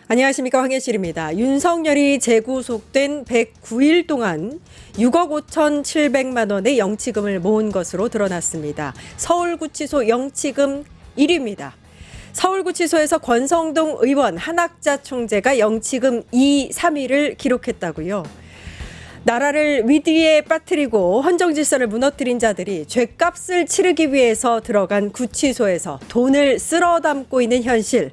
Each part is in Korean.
안녕하십니까, 황혜실입니다. 윤석열이 재구속된 109일 동안 6억 5,700만 원의 영치금을 모은 것으로 드러났습니다. 서울구치소 영치금 1위입니다. 서울구치소에서 권성동 의원, 한학자 총재가 영치금 2, 3위를 기록했다고요. 나라를 위기에 빠뜨리고 헌정질서를 무너뜨린 자들이 죗값을 치르기 위해서 들어간 구치소에서 돈을 쓸어 담고 있는 현실.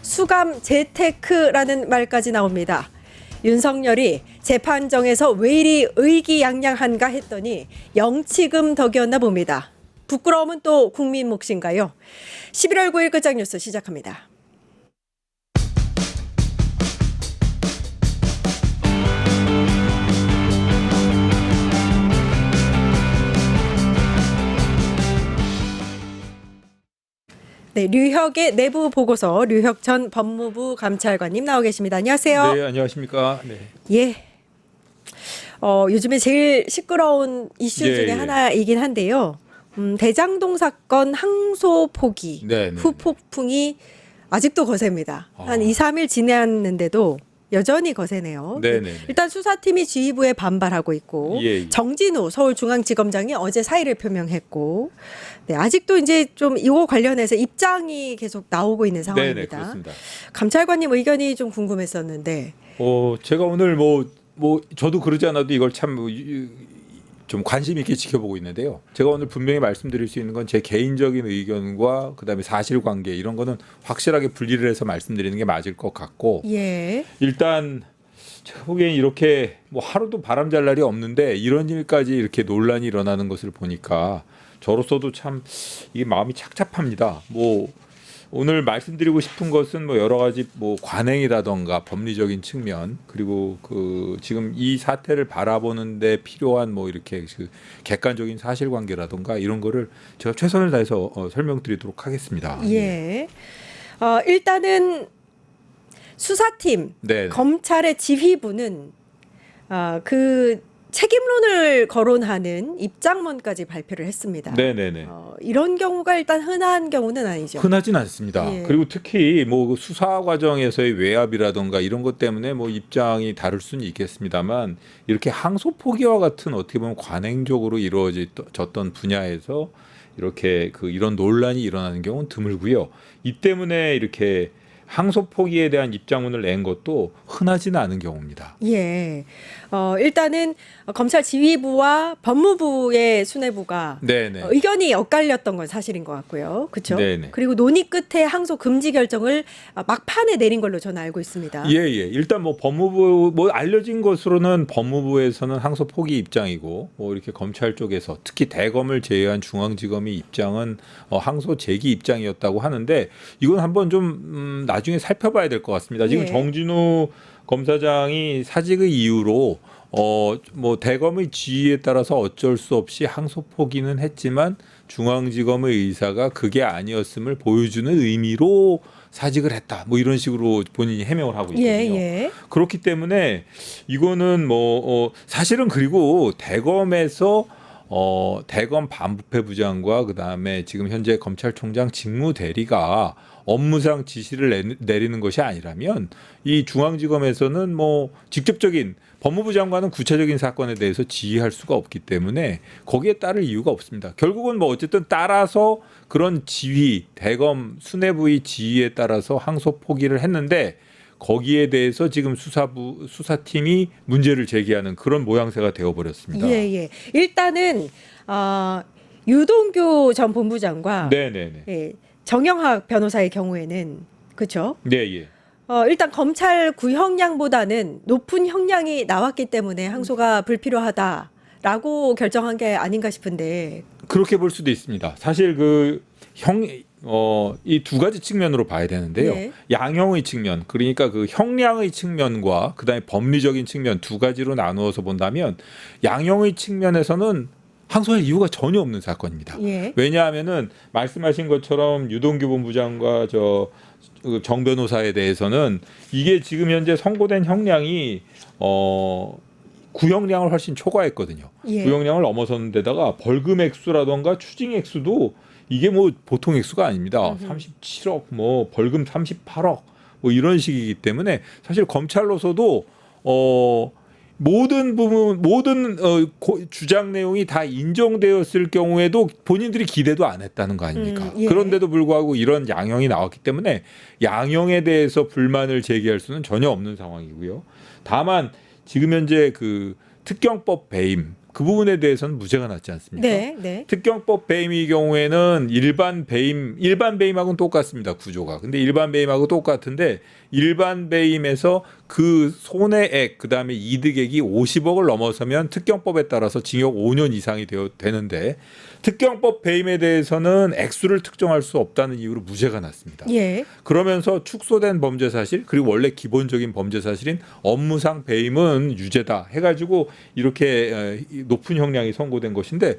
수감 재테크라는 말까지 나옵니다. 윤석열이 재판정에서 왜 이리 의기양양한가 했더니 영치금 덕이었나 봅니다. 부끄러움은 또 국민 몫인가요? 11월 9일 끝장 뉴스 시작합니다. 네, 류혁의 내부 보고서 류혁 전 법무부 감찰관님 나와 계십니다. 안녕하세요. 네, 안녕하십니까. 네. 예. 요즘에 제일 시끄러운 이슈 예, 중에 예. 하나이긴 한데요. 대장동 사건 항소 포기 네, 네, 후폭풍이 아직도 거셉니다. 한 2, 3일 지났는데도 여전히 거세네요. 네, 네. 일단 수사팀이 지휘부에 반발하고 있고 예. 정진우 서울중앙지검장이 어제 사의를 표명했고 네, 아직도 이제 좀 이거 관련해서 입장이 계속 나오고 있는 상황입니다. 네, 그렇습니다. 감찰관님 의견이 좀 궁금했었는데. 제가 오늘 저도 그러지 않아도 이걸 참 좀 관심 있게 지켜보고 있는데요. 제가 오늘 분명히 말씀드릴 수 있는 건 제 개인적인 의견과 그다음에 사실관계 이런 거는 확실하게 분리를 해서 말씀드리는 게 맞을 것 같고. 예. 일단 제가 보기엔 이렇게 하루도 바람 잘 날이 없는데 이런 일까지 이렇게 논란이 일어나는 것을 보니까 저로서도 참 이게 마음이 착잡합니다. 오늘 말씀드리고 싶은 것은 여러 가지 관행이라던가 법리적인 측면 그리고 지금 이 사태를 바라보는데 필요한 이렇게 객관적인 사실관계라던가 이런 거를 제가 최선을 다해서 설명드리도록 하겠습니다. 예. 일단은 수사팀, 네. 검찰의 지휘부는 그 책임론을 거론하는 입장문까지 발표를 했습니다. 네네네. 이런 경우가 일단 흔한 경우는 아니죠. 흔하진 않습니다. 예. 그리고 특히 수사 과정에서의 외압이라던가 이런 것 때문에 입장이 다를 수는 있겠습니다만 이렇게 항소 포기와 같은 어떻게 보면 관행적으로 이루어졌던 분야에서 이렇게 이런 논란이 일어나는 경우는 드물고요. 이 때문에 이렇게 항소 포기에 대한 입장문을 낸 것도 흔하지는 않은 경우입니다. 예. 일단은 검찰 지휘부와 법무부의 수뇌부가 네네. 의견이 엇갈렸던 건 사실인 것 같고요. 그렇죠? 네네. 그리고 논의 끝에 항소 금지 결정을 막판에 내린 걸로 저는 알고 있습니다. 예. 일단 법무부 알려진 것으로는 법무부에서는 항소 포기 입장이고 이렇게 검찰 쪽에서 특히 대검을 제외한 중앙지검의 입장은 항소 제기 입장이었다고 하는데 이건 한번 좀 나중에 살펴봐야 될 것 같습니다. 지금 예. 정진우 검사장이 사직의 이유로 대검의 지휘에 따라서 어쩔 수 없이 항소 포기는 했지만 중앙지검의 의사가 그게 아니었음을 보여주는 의미로 사직을 했다. 이런 식으로 본인이 해명을 하고 있거든요. 예. 그렇기 때문에 이거는 사실은 그리고 대검에서 대검 반부패부장과 그다음에 지금 현재 검찰총장 직무대리가 업무상 지시를 내리는 것이 아니라면 이 중앙지검에서는 직접적인 법무부 장관은 구체적인 사건에 대해서 지휘할 수가 없기 때문에 거기에 따를 이유가 없습니다. 결국은 어쨌든 따라서 그런 지휘, 대검 수뇌부의 지휘에 따라서 항소 포기를 했는데 거기에 대해서 지금 수사팀이 문제를 제기하는 그런 모양새가 되어버렸습니다. 예. 일단은 유동규 전 본부장과 네네네. 예, 정영학 변호사의 경우에는 그렇죠. 네. 일단 검찰 구형량보다는 높은 형량이 나왔기 때문에 항소가 불필요하다라고 결정한 게 아닌가 싶은데. 그렇게 볼 수도 있습니다. 사실 이 두 가지 측면으로 봐야 되는데요. 예. 양형의 측면, 그러니까 형량의 측면과 그다음에 법리적인 측면 두 가지로 나누어서 본다면 양형의 측면에서는 항소할 이유가 전혀 없는 사건입니다. 예. 왜냐하면은 말씀하신 것처럼 유동규 본부장과 정 변호사에 대해서는 이게 지금 현재 선고된 형량이 구형량을 훨씬 초과했거든요. 예. 구형량을 넘어서는 데다가 벌금 액수라던가 추징 액수도 이게 보통 액수가 아닙니다. 37억, 벌금 38억, 뭐 이런 식이기 때문에 사실 검찰로서도 모든 부분 모든 주장 내용이 다 인정되었을 경우에도 본인들이 기대도 안 했다는 거 아닙니까? 예. 그런데도 불구하고 이런 양형이 나왔기 때문에 양형에 대해서 불만을 제기할 수는 전혀 없는 상황이고요. 다만 지금 현재 그 특경법 배임 그 부분에 대해서는 무죄가 났지 않습니까? 네, 네. 특경법 배임의 경우에는 일반 배임하고는 똑같습니다. 구조가. 근데 일반 배임하고 똑같은데 일반 배임에서 그 손해액 그다음에 이득액이 50억을 넘어서면 특경법에 따라서 징역 5년 이상이 되는데 특경법 배임에 대해서는 액수를 특정할 수 없다는 이유로 무죄가 났습니다. 예. 그러면서 축소된 범죄 사실 그리고 원래 기본적인 범죄 사실인 업무상 배임은 유죄다 해가지고 이렇게 높은 형량이 선고된 것인데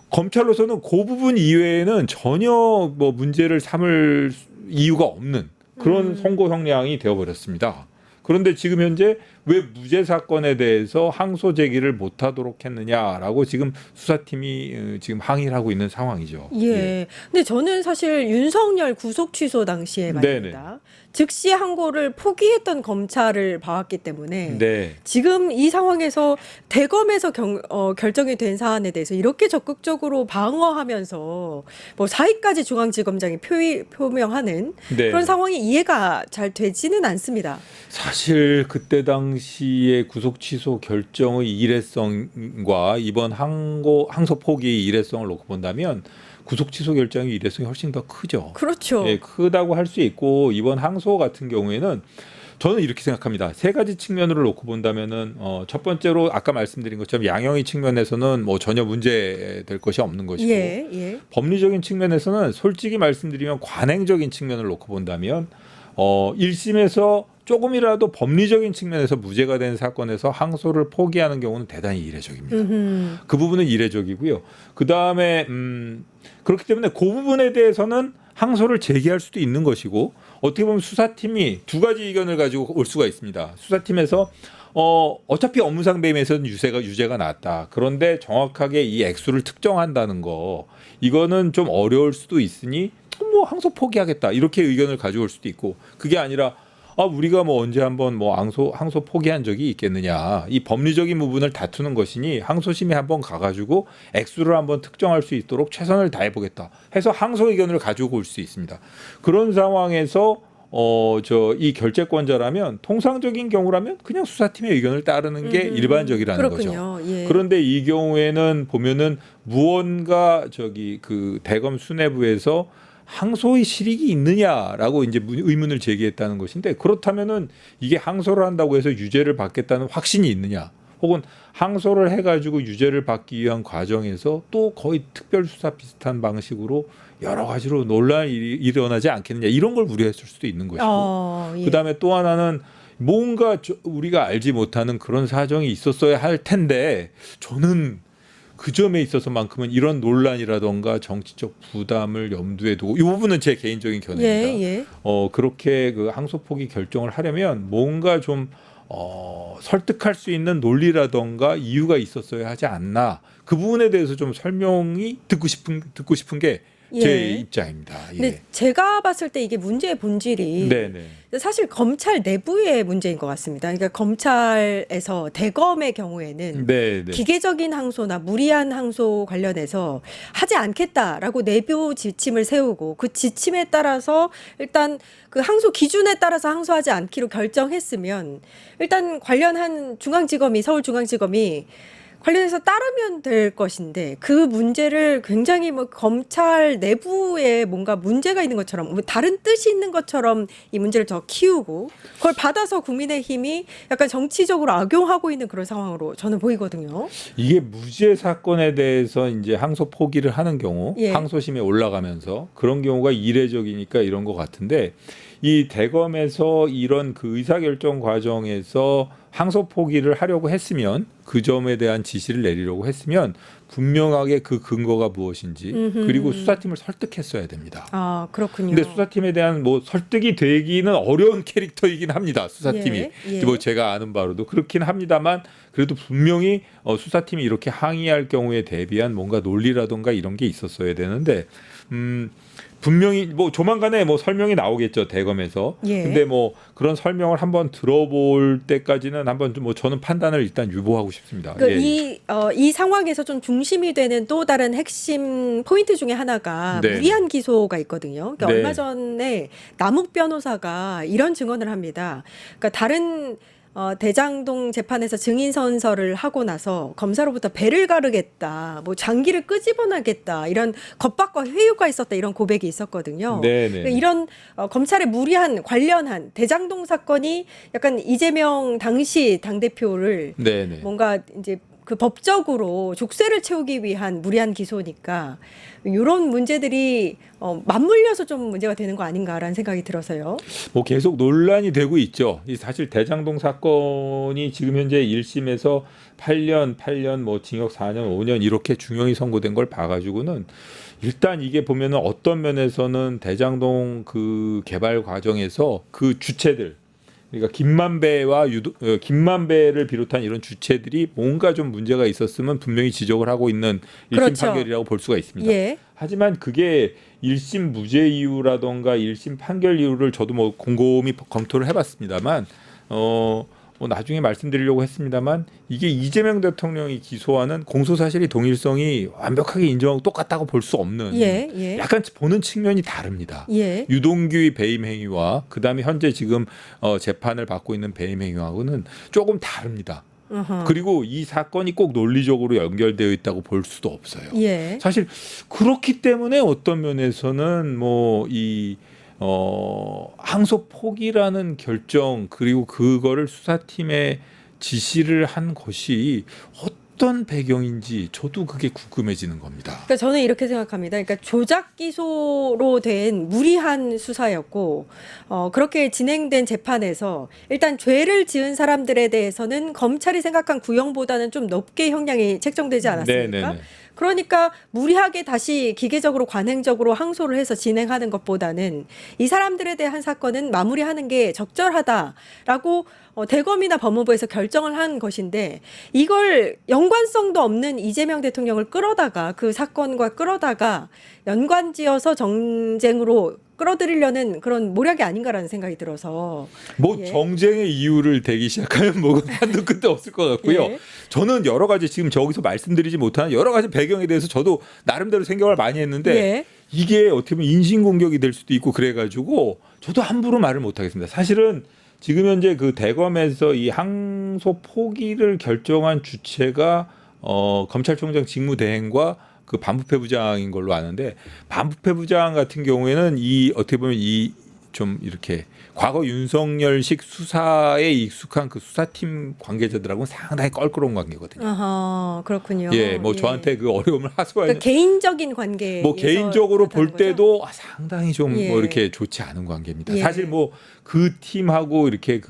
검찰로서는 그 부분 이외에는 전혀 뭐 문제를 삼을 이유가 없는 그런 선고 형량이 되어버렸습니다. 그런데 지금 현재 왜 무죄 사건에 대해서 항소 제기를 못하도록 했느냐라고 지금 수사팀이 지금 항의를 하고 있는 상황이죠. 예. 근데 저는 사실 윤석열 구속 취소 당시에 말입니다. 즉시 항고를 포기했던 검찰을 봐왔기 때문에 네. 지금 이 상황에서 대검에서 결정이 된 사안에 대해서 이렇게 적극적으로 방어하면서 뭐 사의까지 중앙지검장이 표명하는 네. 그런 상황이 이해가 잘 되지는 않습니다. 사실 그때 당시의 구속 취소 결정의 일회성과 이번 항소 포기의 일회성을 놓고 본다면 구속 취소 결정의 일회성이 훨씬 더 크죠. 그렇죠. 예, 크다고 할 수 있고 이번 항소 같은 경우에는 저는 이렇게 생각합니다. 세 가지 측면으로 놓고 본다면은 첫 번째로 아까 말씀드린 것처럼 양형의 측면에서는 뭐 전혀 문제될 것이 없는 것이고 예. 법리적인 측면에서는 솔직히 말씀드리면 관행적인 측면을 놓고 본다면 1심에서 조금이라도 법리적인 측면에서 무죄가 된 사건에서 항소를 포기하는 경우는 대단히 이례적입니다. 그 부분은 이례적이고요. 그 다음에 그렇기 때문에 그 부분에 대해서는 항소를 제기할 수도 있는 것이고 어떻게 보면 수사팀이 두 가지 의견을 가지고 올 수가 있습니다. 수사팀에서 어차피 업무상 배임에서는 유죄가 났다. 그런데 정확하게 이 액수를 특정한다는 거 이거는 좀 어려울 수도 있으니 뭐 항소 포기하겠다 이렇게 의견을 가져올 수도 있고 그게 아니라 우리가 뭐 언제 한번 뭐 항소 포기한 적이 있겠느냐 이 법리적인 부분을 다투는 것이니 항소심에 한번 가가지고 액수를 한번 특정할 수 있도록 최선을 다해보겠다 해서 항소 의견을 가지고 올 수 있습니다. 그런 상황에서 이 결재권자라면 통상적인 경우라면 그냥 수사팀의 의견을 따르는 게 일반적이라는 그렇군요. 거죠. 예. 그런데 이 경우에는 보면은 무언가 그 대검 수뇌부에서 항소의 실익이 있느냐라고 이제 의문을 제기했다는 것인데 그렇다면은 이게 항소를 한다고 해서 유죄를 받겠다는 확신이 있느냐 혹은 항소를 해가지고 유죄를 받기 위한 과정에서 또 거의 특별수사 비슷한 방식으로 여러 가지로 논란이 일어나지 않겠느냐 이런 걸 우려했을 수도 있는 것이고 예. 그다음에 또 하나는 뭔가 우리가 알지 못하는 그런 사정이 있었어야 할 텐데 저는 그 점에 있어서만큼은 이런 논란이라던가 정치적 부담을 염두에 두고 이 부분은 제 개인적인 견해입니다. 예. 그렇게 그 항소 포기 결정을 하려면 뭔가 좀 설득할 수 있는 논리라던가 이유가 있었어야 하지 않나 그 부분에 대해서 좀 설명이 듣고 싶은 게 제 입장입니다. 근데 제가 봤을 때 이게 문제의 본질이 네네. 사실 검찰 내부의 문제인 것 같습니다. 그러니까 검찰에서 대검의 경우에는 네네. 기계적인 항소나 무리한 항소 관련해서 하지 않겠다라고 내부 지침을 세우고 그 지침에 따라서 일단 그 항소 기준에 따라서 항소하지 않기로 결정했으면 일단 관련한 서울중앙지검이 관련해서 따르면 될 것인데 그 문제를 굉장히 뭐 검찰 내부에 뭔가 문제가 있는 것처럼 뭐 다른 뜻이 있는 것처럼 이 문제를 더 키우고 그걸 받아서 국민의힘이 약간 정치적으로 악용하고 있는 그런 상황으로 저는 보이거든요. 이게 무죄 사건에 대해서 이제 항소 포기를 하는 경우 예. 항소심에 올라가면서 그런 경우가 이례적이니까 이런 것 같은데 이 대검에서 이런 그 의사결정 과정에서 항소 포기를 하려고 했으면 그 점에 대한 지시를 내리려고 했으면 분명하게 그 근거가 무엇인지 그리고 수사팀을 설득했어야 됩니다. 아, 그렇군요. 근데 수사팀에 대한 뭐 설득이 되기는 어려운 캐릭터이긴 합니다. 수사팀이 뭐 제가 아는 바로도 그렇긴 합니다만 그래도 분명히 수사팀이 이렇게 항의할 경우에 대비한 뭔가 논리라든가 이런 게 있었어야 되는데 분명히 뭐 조만간에 뭐 설명이 나오겠죠, 대검에서. 예. 근데 뭐 그런 설명을 한번 들어볼 때까지는 한번 좀 뭐 저는 판단을 일단 유보하고 싶습니다. 그 예. 이 상황에서 좀 중심이 되는 또 다른 핵심 포인트 중에 하나가 네. 무리한 기소가 있거든요. 그러니까 네. 얼마 전에 남욱 변호사가 이런 증언을 합니다. 그러니까 다른 대장동 재판에서 증인 선서를 하고 나서 검사로부터 배를 가르겠다, 뭐 장기를 끄집어내겠다 이런 겁박과 회유가 있었다 이런 고백이 있었거든요. 네네. 그러니까 이런 검찰의 무리한 관련한 대장동 사건이 약간 이재명 당시 당대표를 네네. 뭔가 이제 그 법적으로 족쇄를 채우기 위한 무리한 기소니까 이런 문제들이 맞물려서 좀 문제가 되는 거 아닌가라는 생각이 들어서요. 뭐 계속 논란이 되고 있죠. 이 사실 대장동 사건이 지금 현재 1심에서 8년 뭐 징역 4년, 5년 이렇게 중형이 선고된 걸 봐가지고는 일단 이게 보면은 어떤 면에서는 대장동 그 개발 과정에서 그 주체들, 그러니까 김만배를 비롯한 이런 주체들이 뭔가 좀 문제가 있었으면 분명히 지적을 하고 있는 1심 그렇죠. 판결이라고 볼 수가 있습니다. 예. 하지만 그게 1심 무죄 이유라던가 1심 판결 이유를 저도 뭐 곰곰이 검토를 해봤습니다만 뭐 나중에 말씀드리려고 했습니다만 이게 이재명 대통령이 기소하는 공소 사실이 동일성이 완벽하게 인정하고 똑같다고 볼 수 없는 예. 약간 보는 측면이 다릅니다. 예. 유동규의 배임 행위와 그다음에 현재 지금 재판을 받고 있는 배임 행위하고는 조금 다릅니다. 어허. 그리고 이 사건이 꼭 논리적으로 연결되어 있다고 볼 수도 없어요. 예. 사실 그렇기 때문에 어떤 면에서는 뭐 이 항소 포기라는 결정 그리고 그거를 수사팀에 지시를 한 것이 어떤 배경인지 저도 그게 궁금해지는 겁니다. 그러니까 저는 이렇게 생각합니다. 그러니까 조작 기소로 된 무리한 수사였고 그렇게 진행된 재판에서 일단 죄를 지은 사람들에 대해서는 검찰이 생각한 구형보다는 좀 높게 형량이 책정되지 않았습니까? 네네네. 그러니까 무리하게 다시 기계적으로 관행적으로 항소를 해서 진행하는 것보다는 이 사람들에 대한 사건은 마무리하는 게 적절하다라고 대검이나 법무부에서 결정을 한 것인데 이걸 연관성도 없는 이재명 대통령을 끌어다가 그 사건과 끌어다가 연관지어서 정쟁으로 끌어들이려는 그런 모략이 아닌가라는 생각이 들어서 뭐 예. 정쟁의 이유를 대기 시작하면 뭐 한도 끝도 없을 것 같고요. 예. 저는 여러 가지 지금 저기서 말씀드리지 못한 여러 가지 배경에 대해서 저도 나름대로 생각을 많이 했는데 예. 이게 어떻게 보면 인신공격이 될 수도 있고 그래가지고 저도 함부로 말을 못하겠습니다. 사실은 지금 현재 그 대검에서 이 항소 포기를 결정한 주체가 검찰총장 직무대행과 그 반부패 부장인 걸로 아는데 반부패 부장 같은 경우에는 이 어떻게 보면 이 좀 이렇게 과거 윤석열식 수사에 익숙한 그 수사팀 관계자들하고는 상당히 껄끄러운 관계거든요. 아하, 그렇군요. 예, 뭐 저한테 그 어려움을 하소하는 그러니까 개인적인 관계. 뭐 개인적으로 볼 때도 상당히 좀 예. 뭐 이렇게 좋지 않은 관계입니다. 예. 사실 뭐 그 팀하고 이렇게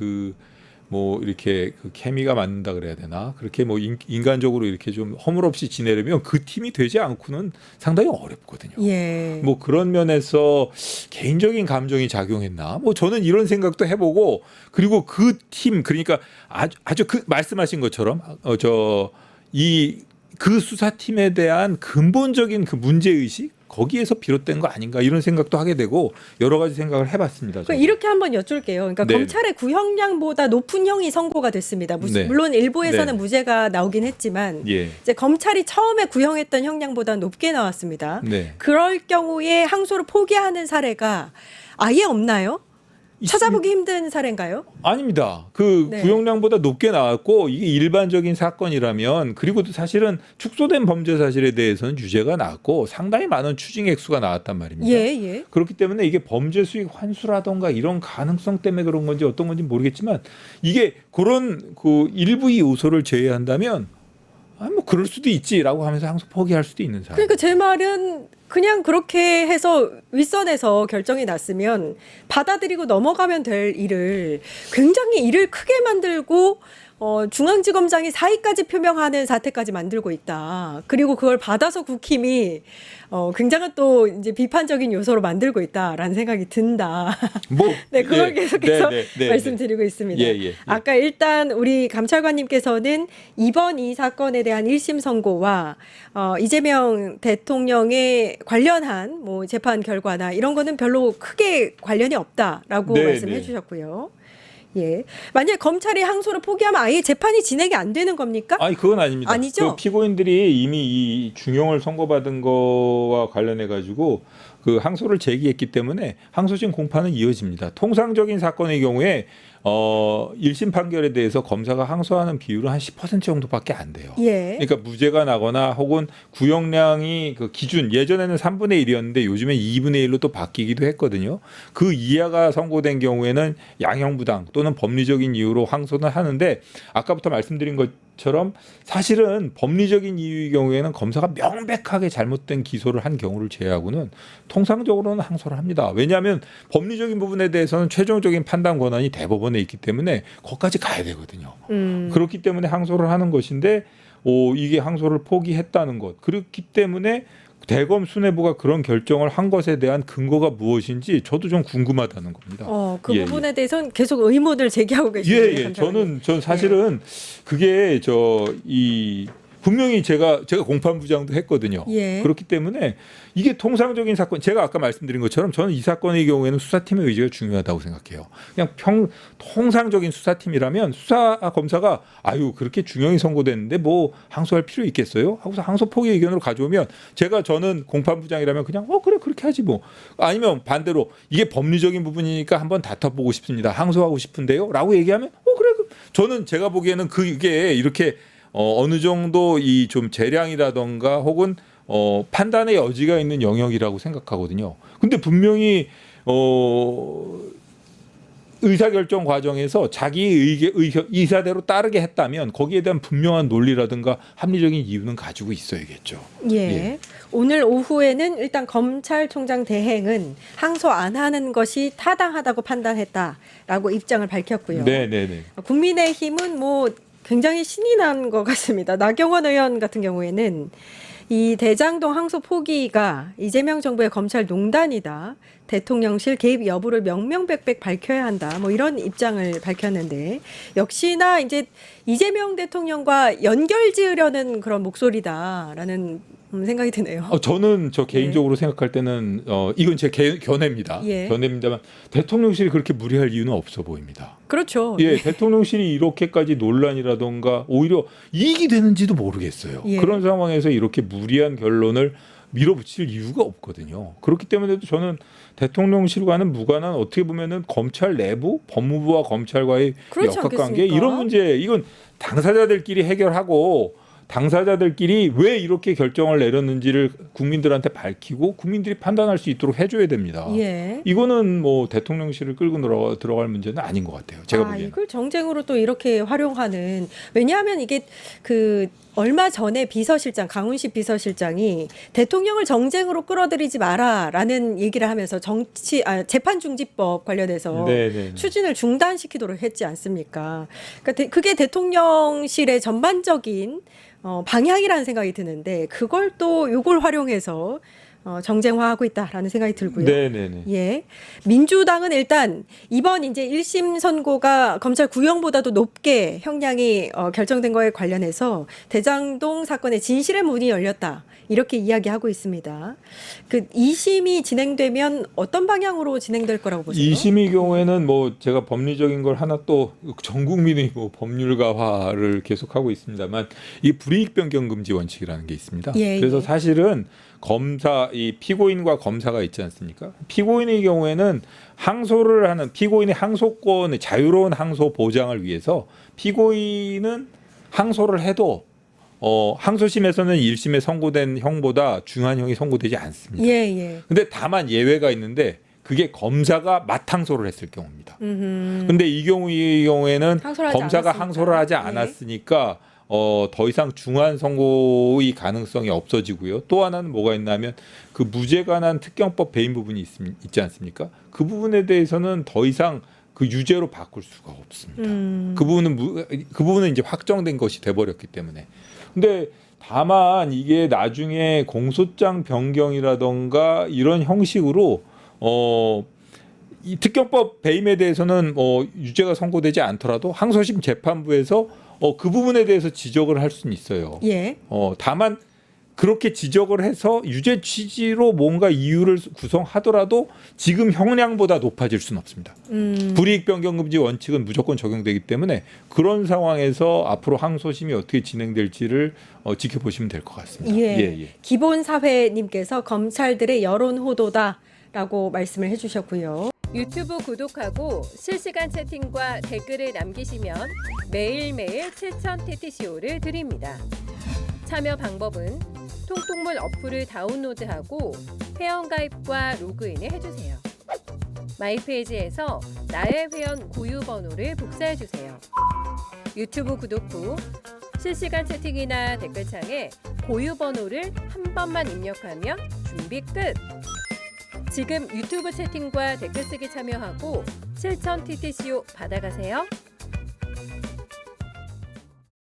뭐 이렇게 그 케미가 맞는다 그래야 되나 그렇게 뭐 인간적으로 이렇게 좀 허물없이 지내려면 그 팀이 되지 않고는 상당히 어렵거든요. 예. 뭐 그런 면에서 개인적인 감정이 작용했나 뭐 저는 이런 생각도 해보고 그리고 그 팀 그러니까 아주 그 말씀하신 것처럼 그 수사팀에 대한 근본적인 그 문제의식 거기에서 비롯된 거 아닌가 이런 생각도 하게 되고 여러 가지 생각을 해봤습니다. 그러니까 이렇게 한번 여쭐게요. 그러니까 네. 검찰의 구형량보다 높은 형이 선고가 됐습니다. 네. 물론 일부에서는 네. 무죄가 나오긴 했지만 예. 이제 검찰이 처음에 구형했던 형량보다 높게 나왔습니다. 네. 그럴 경우에 항소를 포기하는 사례가 아예 없나요? 찾아보기 힘든 사례인가요? 아닙니다. 그 네. 구형량보다 높게 나왔고 이게 일반적인 사건이라면 그리고 또 사실은 축소된 범죄 사실에 대해서는 유죄가 나왔고 상당히 많은 추징 액수가 나왔단 말입니다. 예. 그렇기 때문에 이게 범죄 수익 환수라던가 이런 가능성 때문에 그런 건지 어떤 건지 모르겠지만 이게 그런 그 일부의 요소를 제외한다면 뭐 그럴 수도 있지라고 하면서 항소 포기할 수도 있는 사람. 그러니까 제 말은 그냥 그렇게 해서 윗선에서 결정이 났으면 받아들이고 넘어가면 될 일을 굉장히 일을 크게 만들고 중앙지검장이 사의까지 표명하는 사태까지 만들고 있다. 그리고 그걸 받아서 국힘이 굉장한 또 이제 비판적인 요소로 만들고 있다라는 생각이 든다. 뭐 네, 그걸 예. 계속해서 네. 말씀드리고 있습니다. 예. 아까 일단 우리 감찰관님께서는 이번 이 사건에 대한 1심 선고와 이재명 대통령의 관련한 뭐 재판 결과나 이런 거는 별로 크게 관련이 없다라고 네, 말씀해 네. 주셨고요. 예. 만약 검찰이 항소를 포기하면 아예 재판이 진행이 안 되는 겁니까? 아니 그건 아닙니다. 아니죠? 그 피고인들이 이미 이 중형을 선고받은 거와 관련해 가지고 그 항소를 제기했기 때문에 항소심 공판은 이어집니다. 통상적인 사건의 경우에 1심 판결에 대해서 검사가 항소하는 비율은 한 10% 정도밖에 안 돼요. 예. 그러니까 무죄가 나거나 혹은 구형량이 그 기준 예전에는 3분의 1이었는데 요즘에 2분의 1로 또 바뀌기도 했거든요. 그 이하가 선고된 경우에는 양형부당 또는 법리적인 이유로 항소는 하는데 아까부터 말씀드린 것처럼 사실은 법리적인 이유의 경우에는 검사가 명백하게 잘못된 기소를 한 경우를 제외하고는 통상적으로는 항소를 합니다. 왜냐하면 법리적인 부분에 대해서는 최종적인 판단 권한이 대법원에 있기 때문에 거기까지 가야 되거든요. 그렇기 때문에 항소를 하는 것인데 이게 항소를 포기했다는 것. 그렇기 때문에 대검 수뇌부가 그런 결정을 한 것에 대한 근거가 무엇인지 저도 좀 궁금하다는 겁니다. 그 예, 부분에 대해서는 계속 의문을 제기하고 계시네요. 예. 전 사실은 그게 분명히 제가 공판부장도 했거든요. 예. 그렇기 때문에 이게 통상적인 사건, 제가 아까 말씀드린 것처럼 저는 이 사건의 경우에는 수사팀의 의지가 중요하다고 생각해요. 그냥 통상적인 수사팀이라면 수사 검사가 그렇게 중형이 선고됐는데 뭐 항소할 필요 있겠어요? 하고서 항소 포기 의견으로 가져오면 저는 공판부장이라면 그냥 그래 그렇게 하지 뭐. 아니면 반대로 이게 법리적인 부분이니까 한번 다퉈보고 싶습니다. 항소하고 싶은데요?라고 얘기하면 그래. 저는 제가 보기에는 그게 이렇게 어느 정도 이 좀 재량이라던가 혹은 판단의 여지가 있는 영역이라고 생각하거든요. 근데 분명히 의사결정 과정에서 자기 의사대로 따르게 했다면 거기에 대한 분명한 논리라든가 합리적인 이유는 가지고 있어야겠죠. 예. 오늘 오후에는 일단 검찰총장 대행은 항소 안 하는 것이 타당하다고 판단했다라고 입장을 밝혔고요. 네네네. 국민의힘은 뭐 굉장히 신이 난 것 같습니다. 나경원 의원 같은 경우에는 이 대장동 항소 포기가 이재명 정부의 검찰 농단이다. 대통령실 개입 여부를 명명백백 밝혀야 한다. 뭐 이런 입장을 밝혔는데 역시나 이제 이재명 대통령과 연결 지으려는 그런 목소리다라는 생각이 드네요. 저는 개인적으로 생각할 때는 이건 제 견해입니다. 예. 견해입니다만 대통령실이 그렇게 무리할 이유는 없어 보입니다. 그렇죠. 예, 대통령실이 이렇게까지 논란이라던가 오히려 이익이 되는지도 모르겠어요. 예. 그런 상황에서 이렇게 무리한 결론을 밀어붙일 이유가 없거든요. 그렇기 때문에도 저는 대통령실과는 무관한 어떻게 보면은 검찰 내부 법무부와 검찰과의 그렇지 역학관계 않겠습니까? 이런 문제 이건 당사자들끼리 해결하고 당사자들끼리 왜 이렇게 결정을 내렸는지를 국민들한테 밝히고 국민들이 판단할 수 있도록 해줘야 됩니다. 예. 이거는 뭐 대통령실을 끌고 들어갈 문제는 아닌 것 같아요. 제가 보기에는. 이걸 정쟁으로 또 이렇게 활용하는 왜냐하면 이게 얼마 전에 비서실장 강훈식 비서실장이 대통령을 정쟁으로 끌어들이지 마라라는 얘기를 하면서 재판중지법 관련해서 네네. 추진을 중단시키도록 했지 않습니까? 그러니까 그게 대통령실의 전반적인 방향이라는 생각이 드는데 그걸 또 요걸 활용해서 정쟁화하고 있다라는 생각이 들고요. 네네네. 예. 민주당은 일단 이번 이제 1심 선고가 검찰 구형보다도 높게 형량이 결정된 거에 관련해서 대장동 사건의 진실의 문이 열렸다. 이렇게 이야기하고 있습니다. 2심이 진행되면 어떤 방향으로 진행될 거라고 보세요? 2심의 경우에는 뭐 제가 법리적인 걸 하나 또 전 국민이 뭐 법률가화를 계속하고 있습니다만 이 불이익 변경 금지 원칙이라는 게 있습니다. 예, 그래서 예. 사실은 이 피고인과 검사가 있지 않습니까? 피고인의 경우에는 항소를 하는 피고인의 항소권의 자유로운 항소 보장을 위해서 피고인은 항소를 해도 항소심에서는 1심에 선고된 형보다 중한 형이 선고되지 않습니다. 예. 근데 다만 예외가 있는데 그게 검사가 맞항소를 했을 경우입니다. 근데 이 경우에는 항소를 하지 검사가 않았으니까. 항소를 하지 예. 않았으니까 더 이상 중한 선고의 가능성이 없어지고요. 또 하나는 뭐가 있냐면 그 무죄 관한 특경법 배임 부분이 있지 않습니까? 그 부분에 대해서는 더 이상 그 유죄로 바꿀 수가 없습니다. 그 부분은 이제 확정된 것이 돼버렸기 때문에. 근데 다만 이게 나중에 공소장 변경이라던가 이런 형식으로 이 특경법 배임에 대해서는 유죄가 선고되지 않더라도 항소심 재판부에서 그 부분에 대해서 지적을 할 수는 있어요. 예. 다만 그렇게 지적을 해서 유죄 취지로 뭔가 이유를 구성하더라도 지금 형량보다 높아질 수는 없습니다. 불이익 변경 금지 원칙은 무조건 적용되기 때문에 그런 상황에서 앞으로 항소심이 어떻게 진행될지를 지켜보시면 될 것 같습니다. 예. 기본사회님께서 검찰들의 여론 호도다라고 말씀을 해주셨고요. 유튜브 구독하고 실시간 채팅과 댓글을 남기시면 매일매일 7,000TTCO를 드립니다. 참여 방법은 통통물 어플을 다운로드하고 회원가입과 로그인을 해주세요. 마이페이지에서 나의 회원 고유 번호를 복사해주세요. 유튜브 구독 후 실시간 채팅이나 댓글창에 고유 번호를 한 번만 입력하면 준비 끝! 지금 유튜브 채팅과 댓글 쓰기 참여하고 7,000TTCO 받아가세요.